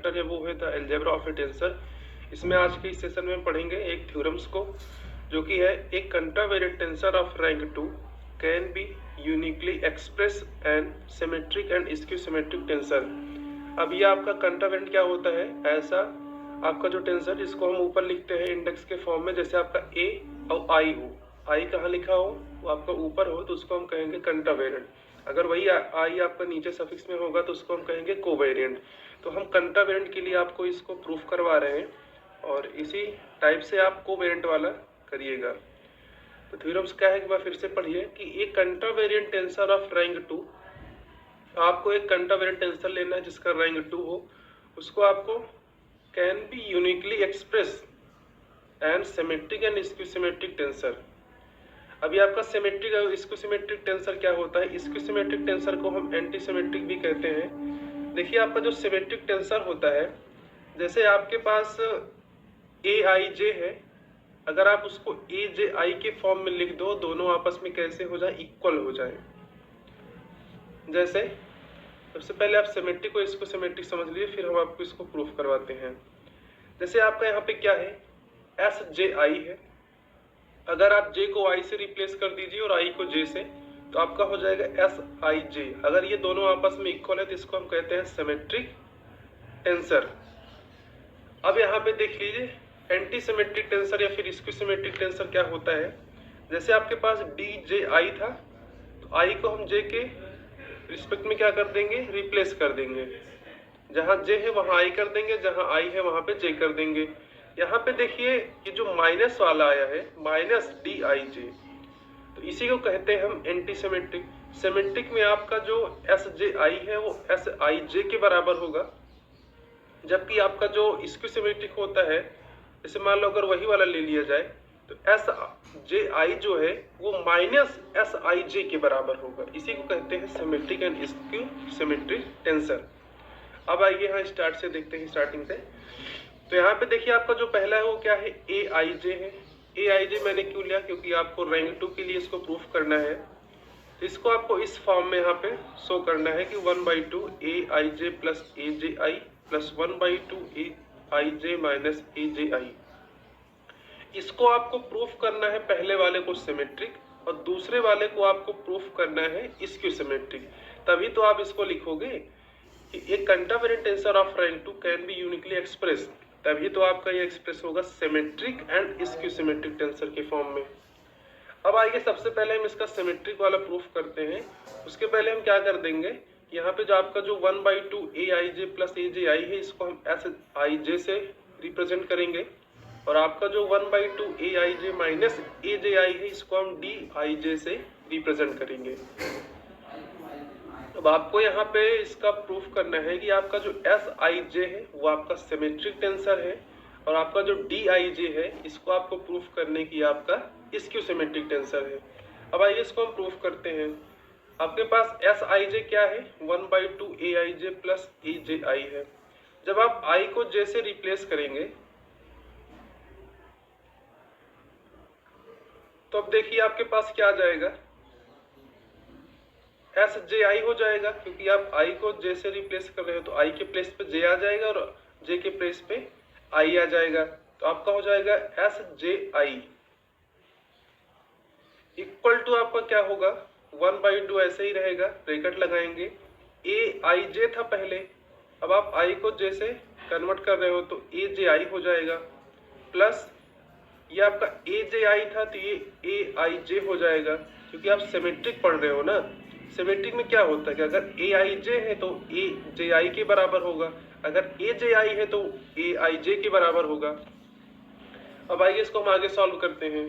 Chapter है वो है the algebra of A tensor. इसमें आज के इस सेशन में पढ़ेंगे एक थ्योरम्स को, जो कि है एक contravariant tensor of rank 2 can be uniquely express and symmetric and skew symmetric tensor. अब ये आपका कंट्रावेरिएंट क्या होता है? ऐसा आपका जो टेंसर जिसको हम ऊपर लिखते हैं इंडेक्स के फॉर्म में, जैसे आपका ए और आई हो, आई कहाँ लिखा हो वो आपका ऊपर हो तो उसको हम कहेंगे कंट्रावेरिएंट। अगर वही आई आपका नीचे सफिक्स में होगा तो उसको हम कहेंगे कोवेरिएंट। तो हम कंट्रावेरिएंट के लिए आपको इसको प्रूफ करवा रहे हैं और इसी टाइप से आप कोवेरिएंट वाला करिएगा। तो थ्योरम्स क्या है कि बार फिर से पढ़िए कि एक कंट्रावेरिएंट टेंसर ऑफ रैंक 2, आपको एक कंट्रावेरिएंट टेंसर लेना है जिसका रैंक 2 हो, उसको आपको can be uniquely express and symmetric and skew symmetric tensor. अभी आपका सिमेट्रिक और स्क्यू सिमेट्रिक टेंसर क्या होता है? स्क्यू सिमेट्रिक टेंसर को हम एंटी सिमेट्रिक भी कहते हैं। देखिए आपका जो सिमेट्रिक टेंसर होता है, जैसे आपके पास ए आई जे है, अगर आप उसको ए जे आई के फॉर्म में लिख दो, दोनों आपस में कैसे हो जाए? इक्वल हो जाए। जैसे सबसे पहले आप सिमेट्रिक को इसको सिमेट्रिक समझ लीजिए, फिर हम आपको इसको प्रूफ करवाते हैं। जैसे आपका यहाँ पे क्या है? एस जे आई है, अगर आप जे को आई से रिप्लेस कर दीजिए और आई को जे से, तो आपका हो जाएगा एस आई जे। अगर ये दोनों आपस में इक्वल है तो इसको हम कहते हैं सिमेट्रिक टेंसर। अब यहाँ पे देख लीजिए एंटी सिमेट्रिक टेंसर या फिर स्क्यू सिमेट्रिक टेंसर क्या होता है? जैसे आपके पास डी जे आई था, तो आई को हम जे के रिस्पेक्ट में क्या कर देंगे? रिप्लेस कर देंगे। जहां जे है वहां आई कर देंगे, जहां आई है वहां पे जे कर देंगे। यहाँ पे देखिए ये जो माइनस वाला आया है, माइनस डी आई जे, तो इसी को कहते हैं हम एंटी सिमेट्रिक। सिमेट्रिक में आपका जो एस जे आई है वो एस आई जे के बराबर होगा, जबकि आपका जो स्क्यू सिमेट्रिक होता है, जैसे मान लो अगर वही वाला ले लिया जाए तो एस जे आई जो है वो माइनस एस आई जे के बराबर होगा। इसी को कहते हैं symmetric and skew symmetric tensor. अब आइए यहाँ स्टार्ट से देखते हैं, स्टार्टिंग से। तो यहाँ पे देखिए आपका जो पहला है वो क्या है? ए आई जे है। ए आई जे मैंने क्यों लिया? क्योंकि आपको रैंक 2 के लिए इसको प्रूफ करना है। तो इसको आपको इस फॉर्म में यहाँ पे शो करना है कि 1/2 ए आई जे प्लस ए जे आई प्लस 1/2 ए आई जे माइनस ए जे आई। इसको आपको प्रूफ करना है पहले वाले को सिमेट्रिक और दूसरे वाले को आपको प्रूफ करना है स्क्यू सिमेट्रिक। तभी तो आप इसको लिखोगे कि एक contravariant tensor of rank 2 can be uniquely express, तभी तो आपका ये एक्सप्रेस होगा symmetric and skew symmetric tensor के फॉर्म में। अब आइए सबसे पहले हम इसका सिमेट्रिक वाला प्रूफ करते हैं। उसके पहले हम क्या कर देंगे, यहाँ पे जो आपका जो 1/2 ए आई जे प्लस ए जे आई है, इसको हम एस आई जे से रिप्रेजेंट करेंगे, और आपका जो 1/2 ए आई जे माइनस ए जे आई है, इसको हम डी आई जे से रिप्रेजेंट करेंगे। अब आपको यहाँ पे इसका प्रूफ करना है कि आपका जो एस आई जे है वो आपका सिमेट्रिक टेंसर है, और आपका जो डी आई जे है इसको आपको प्रूफ करने की आपका स्क्यू सिमेट्रिक टेंसर है। अब आइए इसको हम प्रूफ करते हैं। आपके पास एस आई जे क्या है? 1/2 ए आई जे प्लस ए जे आई है। जब आप आई को जे से रिप्लेस करेंगे तो अब देखिए आपके पास क्या आ जाएगा? एस जे आई हो जाएगा, क्योंकि आप आई को जे से रिप्लेस कर रहे हो तो आई के प्लेस पे जे आ जाएगा और जे के प्लेस पे आई आ जाएगा। तो आपका हो जाएगा S J I equal to आपका क्या होगा? 1/2 ऐसे ही रहेगा, ब्रैकेट लगाएंगे। ए आई जे था पहले, अब आप आई को जे से कन्वर्ट कर रहे हो तो ए जे आई हो जाएगा, प्लस ये आपका ए जे आई था तो ये ए आई जे हो जाएगा, क्योंकि आप सिमेट्रिक पढ़ रहे हो ना। सिमेट्रिक में क्या होता है कि अगर ए आई जे है तो ए जे आई के बराबर होगा, अगर ए जे आई है तो ए आई जे के बराबर होगा। अब आइए इसको हम आगे सॉल्व करते हैं।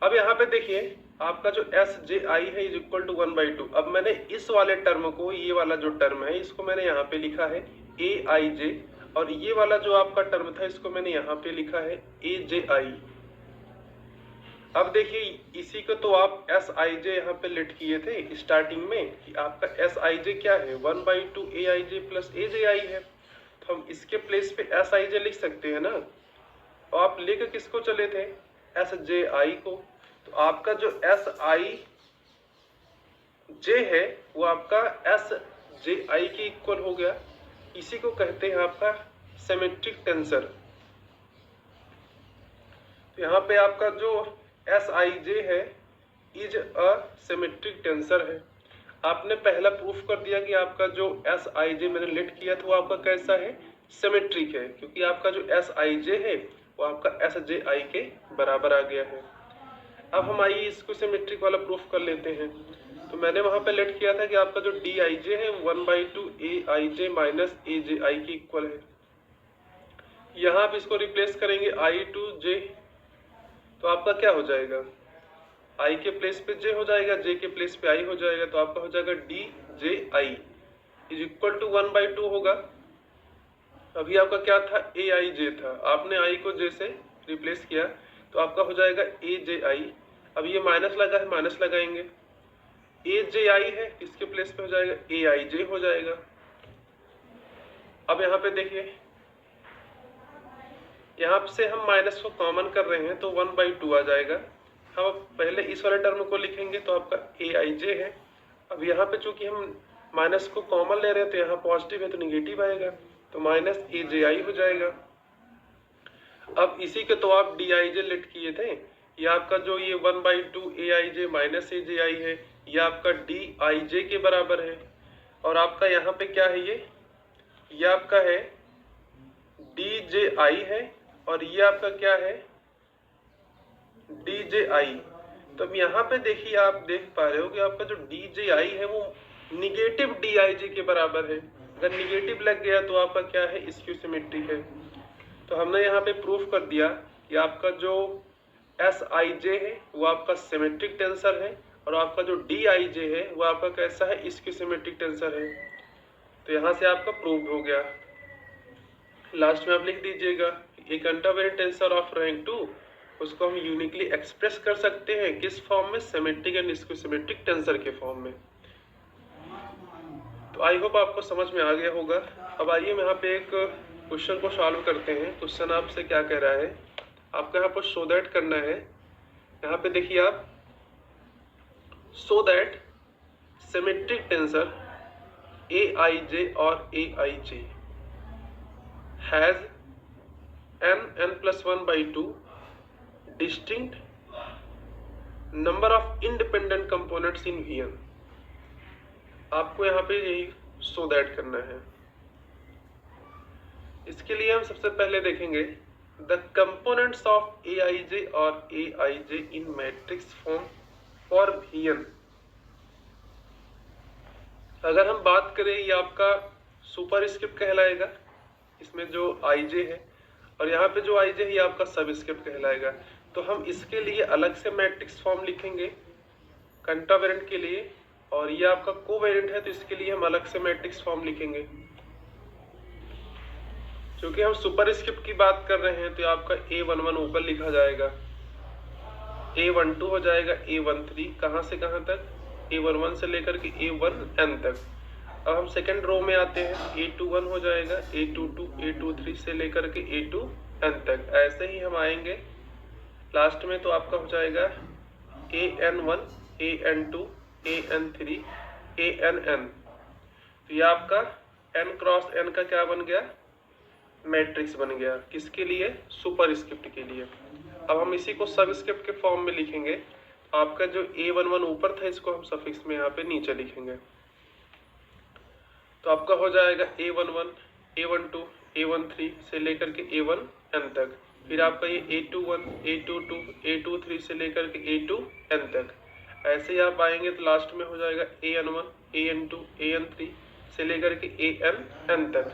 अब यहाँ पे देखिए आपका जो एस जे आई है इज इक्वल टू 1/2। अब मैंने इस वाले टर्म को, ये वाला जो टर्म है इसको मैंने यहाँ पे लिखा है ए आई जे, और ये वाला जो आपका टर्म था इसको मैंने यहाँ पे लिखा है ए जे आई। अब देखिए इसी को तो आप एस आई जे यहाँ पे लेट किए थे स्टार्टिंग में कि आपका एस आई जे क्या है? 1/2 ए आई जे प्लस ए जे आई है, तो हम इसके प्लेस पे एस आई जे लिख सकते हैं ना। और आप लेकर किसको चले थे? एस जे आई को। तो आपका जो एस आई जे है वो आपका एस जे आई के इक्वल हो गया। इसी को कहते हैं आपका सिमेट्रिक टेंसर। तो यहाँ पे आपका जो एस आई जे है इज अ सिमेट्रिक टेंसर है। आपने पहला प्रूफ कर दिया कि आपका जो एस आई जे मैंने लेट किया था वो आपका कैसा है, सिमेट्रिक है, क्योंकि आपका जो एस आई जे है वो आपका एस जे आई के बराबर आ गया है। अब हम आइए इसको सिमेट्रिक वाला प्रूफ कर लेते हैं। तो मैंने वहां पे लेट किया था कि आपका जो डी आई जे है 1/2 ए आई जे माइनस ए जे आई के इक्वल है। यहाँ आप इसको रिप्लेस करेंगे आई टू जे, तो आपका क्या हो जाएगा, आई के प्लेस पे जे हो जाएगा, जे के प्लेस पे आई हो जाएगा, तो आपका हो जाएगा D J I is equal to 1/2 होगा। अभी आपका क्या था, ए आई जे था, आपने आई को जे से रिप्लेस किया तो आपका हो जाएगा ए जे आई। अब ये माइनस लगा है, माइनस लगाएंगे, ए जे आई है, इसके प्लेस पे हो जाएगा ए आई जे हो जाएगा। अब यहाँ पे देखिए, यहाँ से हम माइनस को कॉमन कर रहे हैं तो 1/2 आ जाएगा। हम अब पहले इस वाले टर्म को लिखेंगे तो आपका ए आई जे है। अब यहाँ पे चूंकि हम माइनस को कॉमन ले रहे हैं तो यहाँ पॉजिटिव है तो निगेटिव आएगा, तो माइनस ए जे आई हो जाएगा। अब इसी के तो आप डी आई जे लेट किए थे, ये आपका जो ये 1/2 ए आई जे माइनस ए जे आई है, ये आपका डी आई जे के बराबर है। और आपका यहाँ पे क्या है, ये आपका है डी जे आई है, और ये आपका क्या है, डी जे आई। तो अब यहाँ पे देखिए, आप देख पा रहे हो कि आपका जो डी जे आई है वो निगेटिव डी आई जे के बराबर है। अगर निगेटिव लग गया तो आपका क्या है, स्क्यू सिमेट्रिक है। तो हमने यहाँ पे प्रूफ कर दिया कि आपका जो एस आई जे है वो आपका सिमेट्रिक टेंसर है, और आपका जो डी आई जे है वो आपका कैसा है, स्क्यू सिमेट्रिक टेंसर है। तो यहाँ से आपका प्रूव हो गया। लास्ट में आप लिख दीजिएगा, एक कंट्रावेरिएंट टेंसर ऑफ रैंक 2 उसको हम यूनिकली एक्सप्रेस कर सकते हैं किस फॉर्म में, symmetric and skew symmetric tensor के फॉर्म में। तो आई होप आपको समझ में आ गया होगा। अब आइए यहाँ पे एक क्वेश्चन को सॉल्व करते हैं। क्वेश्चन आपसे क्या कह रहा है, आपको यहाँ पर शो दैट करना है। यहाँ पे देखिए आप, शो दैट सिमेट्रिक टेंसर ए आई जे और ए आई जे has n+1/2 distinct number of independent components in Vn। आपको यहाँ पे यही शो दैट करना है। इसके लिए हम सबसे पहले देखेंगे द कंपोनेंट्स ऑफ ए आई जे और ए आई जे इन मैट्रिक्स फॉर्म फॉर Vn। अगर हम बात करें, ये आपका सुपरस्क्रिप्ट कहलाएगा, इसमें जो आई जे है, और यहाँ पे जो आई जे है ये आपका सबस्क्रिप्ट कहलाएगा। तो हम इसके लिए अलग से मैट्रिक्स फॉर्म लिखेंगे कंट्रावेरिएंट के लिए, और ये आपका कोवेरिएंट है तो इसके लिए हम अलग से मैट्रिक्स फॉर्म लिखेंगे। क्योंकि हम सुपरस्क्रिप्ट की बात कर रहे हैं तो आपका A11 ऊपर लिखा जाएगा, A12 हो जाएगा, A13 कहाँ से कहाँ तक, A11 से लेकर के A1n तक। अब हम सेकंड रो में आते हैं, A21 हो जाएगा, A22, A23 से लेकर के A2n तक। ऐसे ही हम आएंगे लास्ट में तो आपका हो जाएगा AN1, AN2, AN3, ANn। तो ये आपका n क्रॉस n का क्या बन गया, मैट्रिक्स बन गया। किसके लिए, सुपरस्क्रिप्ट के लिए। अब हम इसी को सबस्क्रिप्ट के फॉर्म में लिखेंगे। आपका जो A11 ऊपर था इसको हम सफिक्स में यहाँ पे नीचे लिखेंगे। तो आपका हो जाएगा A11, A12, A13 से लेकर के A1n तक। फिर आपका ये A21, A22, A23 से लेकर के A2n तक। ऐसे ही आप आएंगे तो लास्ट में हो जाएगा AN1, AN2, AN3 से लेकर के ANn तक।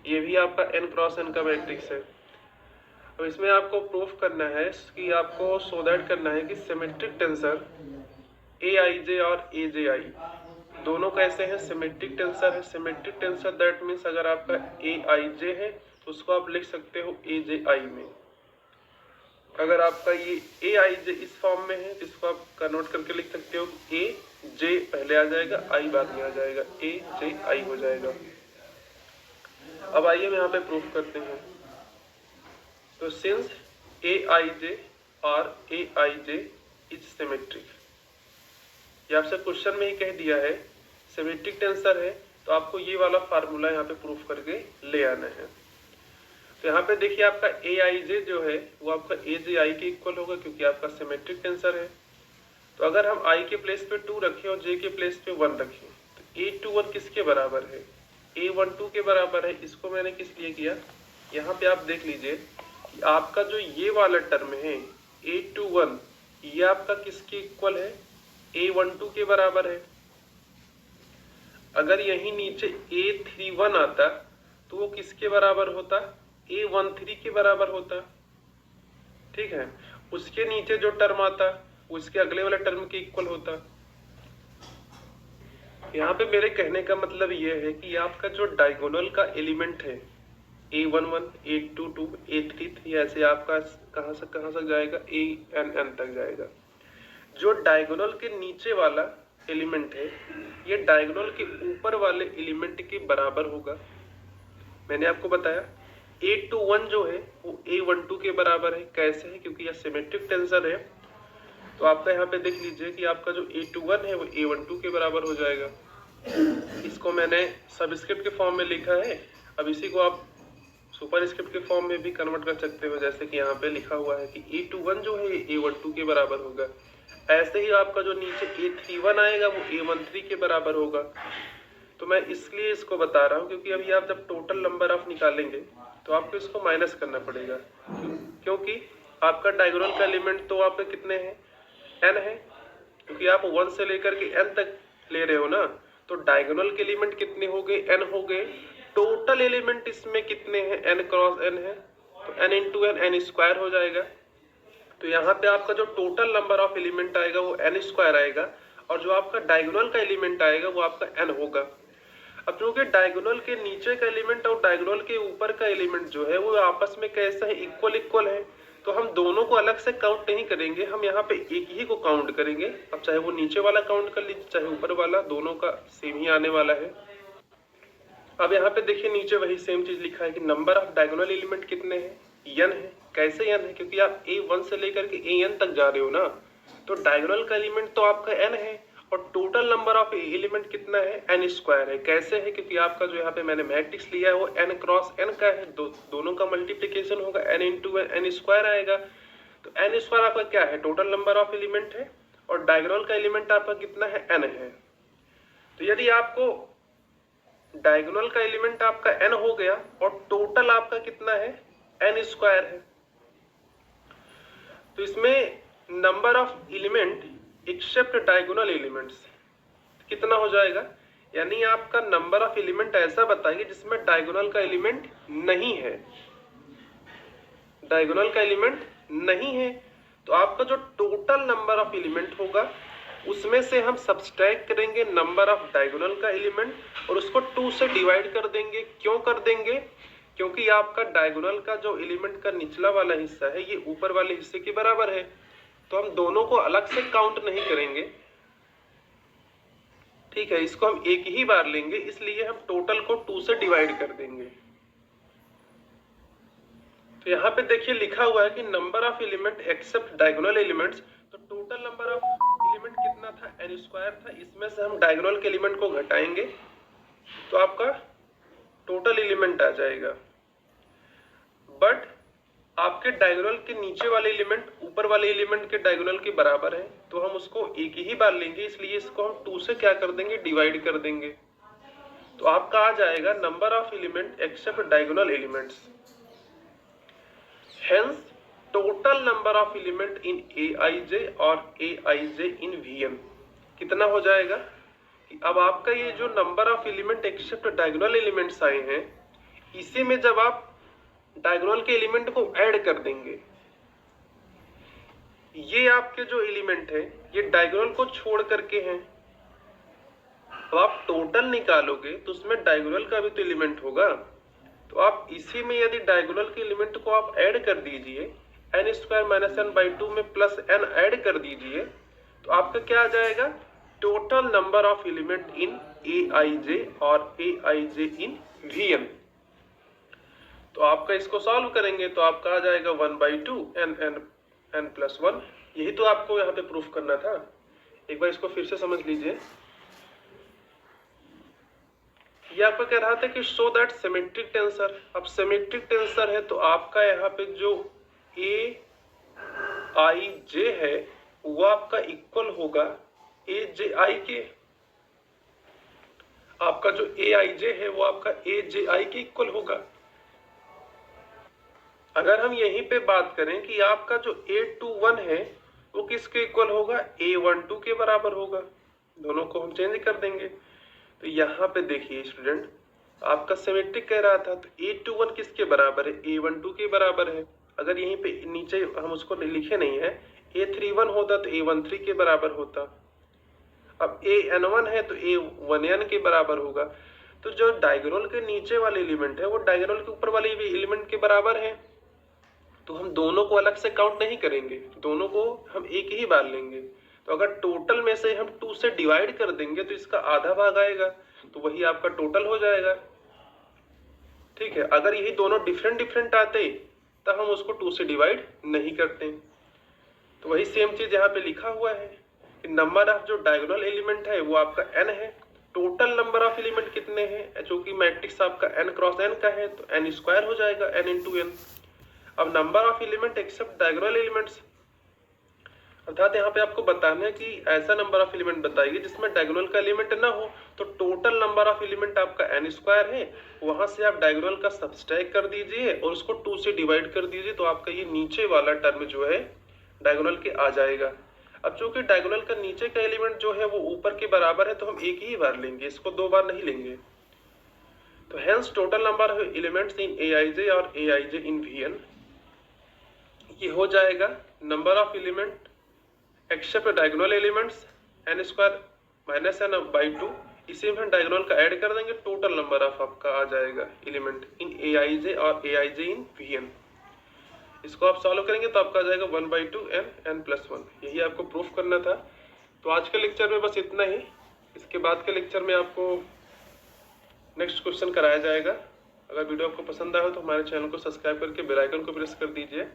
ये भी आपका n क्रॉस n का मैट्रिक्स है। अब इसमें आपको प्रूफ करना है कि आपको शो दैट करना है कि सिमेट्रिक टेंसर AIJ और AJI दोनों कैसे हैं, सिमेट्रिक टेंसर है। सिमेट्रिक टेंसर दैट मीन्स अगर आपका AIJ है तो उसको आप लिख सकते हो AJI में। अगर आपका ये AIJ इस फॉर्म में है तो इसको आप कन्वर्ट करके लिख सकते हो, AJ पहले आ जाएगा, I बाद में आ जाएगा, AJI हो जाएगा। अब आइए हम यहाँ पे प्रूफ करते हैं। तो सिंस AIJ और AIJ इज सिमेट्रिक, ये आपसे क्वेश्चन में ही कह दिया है, सिमेट्रिक टेंसर है तो आपको ये वाला फार्मूला यहाँ पे प्रूफ करके ले आना है। तो यहाँ पे देखिए आपका ए आई जे जो है वो आपका ए जे आई के इक्वल होगा, क्योंकि आपका सिमेट्रिक टेंसर है। तो अगर हम आई के प्लेस पे 2 रखें और जे के प्लेस पे 1 रखें तो A21 किसके बराबर है? A12 के बराबर है। इसको मैंने किस लिए किया, यहाँ पे आप देख लीजिए कि आपका जो ये वाला टर्म है A21, ये आपका किसके इक्वल है? A12 के बराबर है। अगर यही नीचे A31 आता तो वो किसके बराबर होता? A13 के बराबर होता। ठीक है, उसके नीचे जो टर्म आता उसके अगले वाले टर्म के इक्वल होता। यहाँ पे मेरे कहने का मतलब ये है कि आपका जो डायगोनल का एलिमेंट है A11, A22, A33, ऐसे आपका कहाँ से जाएगा? AN तक जाएगा। जो डायगोनल के नीचे वाला एलिमेंट है ये डायगोनल के ऊपर वाले एलिमेंट के बराबर होगा। मैंने आपको बताया A21 जो है वो A12 के बराबर है। कैसे है? क्योंकि यह सिमेट्रिक टेंसर है। तो आपका यहाँ पे देख लीजिए कि आपका जो A21 है वो A12 के बराबर हो जाएगा। इसको मैंने सबस्क्रिप्ट के फॉर्म में लिखा है, अब इसी को आप सुपर स्क्रिप्ट के फॉर्म में भी कन्वर्ट कर सकते हो, जैसे कि यहाँ पे लिखा हुआ है कि A21 जो है A12 के बराबर होगा। ऐसे ही आपका जो नीचे A31 आएगा वो A13 के बराबर होगा। तो मैं इसलिए इसको बता रहा हूँ क्योंकि अभी आप जब टोटल नंबर ऑफ निकालेंगे तो आपको इसको माइनस करना पड़ेगा, क्योंकि आपका डायगोनल का एलिमेंट तो आपके कितने हैं? n है, क्योंकि आप 1 से लेकर के n तक ले रहे हो ना। तो डायगोनल के एलिमेंट कितने हो गए? n हो गए। टोटल एलिमेंट इसमें कितने हैं? n क्रॉस n है, तो n into n, n square हो जाएगा। तो यहाँ पे आपका जो टोटल नंबर ऑफ एलिमेंट आएगा वो n स्क्वायर आएगा, और जो आपका डायगोनल का एलिमेंट आएगा वो आपका n होगा। अब क्योंकि डायगोनल के नीचे का एलिमेंट और डायगोनल के ऊपर का एलिमेंट जो है वो आपस में कैसा है? इक्वल है। तो हम दोनों को अलग से काउंट नहीं करेंगे, हम यहाँ पे एक ही को काउंट करेंगे। अब चाहे वो नीचे वाला काउंट कर लीजिए चाहे ऊपर वाला, दोनों का सेम ही आने वाला है। अब यहाँ पे देखिए नीचे वही सेम चीज लिखा है कि नंबर ऑफ डायगोनल एलिमेंट कितने हैं? n है। कैसे n है? क्योंकि आप A1 से लेकर के AN तक जा रहे हो ना, तो डायगोनल का एलिमेंट तो आपका n है और टोटल नंबर ऑफ एलिमेंट कितना है? n स्क्वायर है। कैसे है? क्योंकि आपका जो यहाँ पे मैंने मैट्रिक्स लिया है वो n क्रॉस n का है, दोनों का मल्टीप्लीकेशन होगा, n इंटू n स्क्वायर आएगा। तो n स्क्वायर आपका क्या है? टोटल नंबर ऑफ एलिमेंट है, और डायगोनल का एलिमेंट आपका कितना है? n है। तो यदि आपको डायगोनल का एलिमेंट आपका n हो गया और टोटल आपका कितना है? n स्क्वायर है, तो इसमें number of element except diagonal elements कितना हो जाएगा? यानी आपका नंबर ऑफ एलिमेंट ऐसा बताइए जिसमें डायगोनल का एलिमेंट नहीं है। डायगोनल का एलिमेंट नहीं है तो आपका जो टोटल नंबर ऑफ एलिमेंट होगा उसमें से हम सब्सट्रैक्ट करेंगे नंबर ऑफ डायगोनल का एलिमेंट और उसको 2 से डिवाइड कर देंगे। क्यों कर देंगे? क्योंकि आपका डायगोनल का जो एलिमेंट का निचला वाला हिस्सा है ये ऊपर वाले हिस्से के बराबर है, तो हम दोनों को अलग से काउंट नहीं करेंगे। ठीक है, इसको हम एक ही बार लेंगे, इसलिए हम टोटल को 2 से डिवाइड कर देंगे। तो यहाँ पे देखिए लिखा हुआ है कि number of element except diagonal elements, तो टोटल नंबर ऑफ एलिमेंट कितना था? n स्क्वायर था। इसमें से हम डायगोनल के एलिमेंट को घटाएंगे तो आपका टोटल एलिमेंट आ जाएगा। बट आपके डायगोनल के नीचे वाले एलिमेंट ऊपर वाले एलिमेंट के डायगोनल के बराबर है, तो हम उसको एक ही बार लेंगे, इसलिए इसको हम 2 से क्या कर देंगे? डिवाइड कर देंगे। तो आपका आ जाएगा number of element except diagonal elements. Hence, total number of element in Aij और Aij in Vm कितना हो जाएगा? कि अब आपका ये जो number of element except diagonal elements आए हैं, इसी में जब आप डायगोनल के एलिमेंट को ऐड कर देंगे, ये आपके जो एलिमेंट है ये डायगोनल को छोड़ करके हैं। अब आप टोटल निकालोगे तो उसमें डायगोनल का भी तो एलिमेंट होगा, तो आप इसी में यदि डायगोनल के एलिमेंट को आप ऐड कर दीजिए, n square minus n by 2 में प्लस n ऐड कर दीजिए, तो आपका क्या आ जाएगा? Total number of element in Aij और Aij इन Vm। तो आपका इसको सॉल्व करेंगे तो आपका आ जाएगा 1/2 n प्लस 1। यही तो आपको यहाँ पे प्रूफ करना था। एक बार इसको फिर से समझ लीजिए। ये आपको कह रहा था कि शो दैट सिमेट्रिक टेंसर। अब सिमेट्रिक टेंसर है तो आपका यहाँ पे जो ए आई जे है वो आपका इक्वल होगा ए जे आई के। आपका जो ए आई जे है वो आपका ए जे आई के इक्वल होगा। अगर हम यहीं पे बात करें कि आपका जो A21 है वो किसके इक्वल होगा, A12 के बराबर होगा। दोनों को हम चेंज कर देंगे। तो यहाँ पे देखिए स्टूडेंट, आपका सिमेट्रिक कह रहा था तो A21 किसके बराबर है, A12 के बराबर है। अगर यहीं पे नीचे हम उसको लिखे नहीं है, A31 होता तो A13 के बराबर होता। अब AN1 है तो A1N के बराबर होगा। तो जो डायगोनल के नीचे वाले एलिमेंट है वो डायगोनल के ऊपर वाले एलिमेंट के बराबर है। तो हम दोनों को अलग से काउंट नहीं करेंगे, दोनों को हम एक ही बार लेंगे। तो अगर टोटल में से हम 2 से डिवाइड कर देंगे तो इसका आधा भाग आएगा, तो वही आपका टोटल हो जाएगा। ठीक है, अगर यही दोनों डिफरेंट डिफरेंट आते तो हम उसको 2 से डिवाइड नहीं करते। तो वही सेम चीज यहाँ पे लिखा हुआ है कि नंबर ऑफ जो डायगोनल एलिमेंट है वो आपका n है। टोटल नंबर ऑफ एलिमेंट कितने हैं, जो कि मैट्रिक्स आपका n क्रॉस n का है तो n स्क्वायर हो जाएगा, n इंटू n। अब number of element except diagonal elements, अर्थात यहाँ पे आपको बताना है कि ऐसा नंबर ऑफ एलिमेंट बताइए जिसमें डायगोनल का एलिमेंट ना हो। तो टोटल नंबर ऑफ एलिमेंट आपका n स्क्वायर है, वहां से आप डायगोनल का सब्सट्रैक्ट कर दीजिए और उसको 2 से डिवाइड कर दीजिए, तो आपका ये नीचे वाला टर्म जो है डायगोनल के आ जाएगा। अब चूंकि डायगोनल का नीचे का एलिमेंट जो है वो ऊपर के बराबर है तो हम एक ही बार लेंगे, इसको 2 बार नहीं लेंगे। तो hence total number of elements in Aij और Aij इन Vn ये हो जाएगा number of element except diagonal elements n square minus n by 2। इसी में हम डायगोनल का ऐड कर देंगे, टोटल नंबर ऑफ आपका आ जाएगा एलिमेंट इन Aij और Aij इन Vn। इसको आप सॉल्व करेंगे तो आपका आ जाएगा 1/2 n प्लस 1। यही आपको प्रूफ करना था। तो आज के लेक्चर में बस इतना ही। इसके बाद के लेक्चर में आपको नेक्स्ट क्वेश्चन कराया जाएगा। अगर वीडियो आपको पसंद आया हो तो हमारे चैनल को सब्सक्राइब करके बेल आइकन को प्रेस कर दीजिए।